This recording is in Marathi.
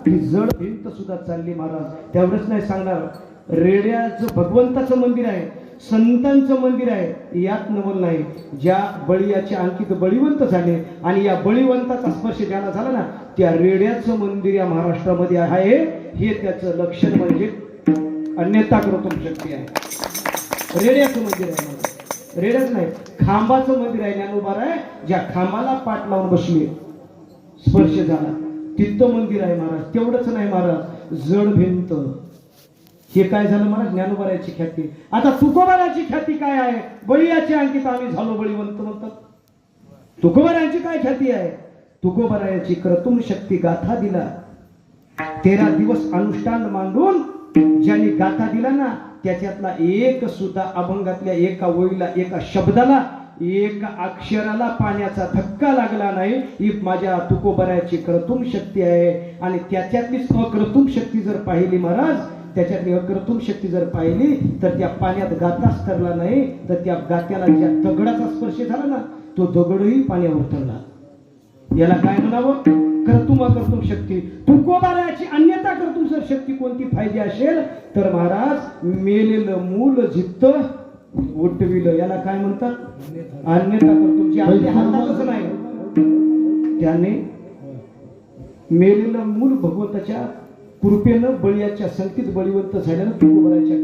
ही जड भिंत सुद्धा चालली महाराज. त्यावरच नाही सांगणार, रेड्याचं भगवंताचं मंदिर आहे, संतांचं मंदिर आहे, यात नवल नाही. ज्या बळीयाचे अंकित बळीवंत झाले आणि या बळीवंताचा स्पर्श ज्याला झाला ना, त्या रेड्याचं मंदिर या महाराष्ट्रामध्ये आहे. हे त्याचं लक्षण म्हणजे अन्यथा कर्तुम शक्ती आहे. रेड्याचं मंदिर आहे महाराज, रेड्याच नाही, खांबाचं मंदिर आहे. ज्ञानोबा आहे, ज्या खांबाला पाठ लावून बसले, स्पर्श झाला, तिथं मंदिर आहे महाराज. तेवढंच नाही महाराज, जड भिंत. हे काय झालं महाराज, ज्ञानोबाराची ख्याती. आता तुकोबाराची ख्याती काय आहे? बळीयाचे अंकित आम्ही झालो बळीवंत म्हणतात. तुकोबाराची काय ख्याती आहे? तुकोबाराची क्रतुम शक्ती गाथा दिला. 13 दिवस अनुष्ठान मांडून ज्यांनी गाथा दिला ना, त्याच्यातला एक सुद्धा अभंगातल्या एका ओळीला, एका शब्दाला, एका अक्षराला पाण्याचा धक्का लागला नाही. ही माझ्या तुकोबाराची क्रतुम शक्ती आहे. आणि त्याच्यातलीच अक्रतुम शक्ती जर पाहिली महाराज, त्याच्यातली अक्रतुम शक्ती जर पाहिली तर त्या पाण्यात गाताच ठरला नाही, तर त्या गात्याला ज्या दगडाचा स्पर्श झाला ना, तो दगडही पाण्यावर ठरला. याला काय म्हणावं? क्रतुम अक्रतुम शक्ती. तुकोबाराची अन्यथा क्रतुम जर शक्ती कोणती पाहिजे असेल तर महाराज, मेलेलं मूल जित्त उठविलं, याला काय म्हणतात? अन्यथा क्रतुम. जे आपल्या हातातच नाही, त्याने मेलेलं मूल भगवंताच्या कृपेनं बळीयाच्या संकेत बळीवंत झाल्यानं तुकोबाराच्या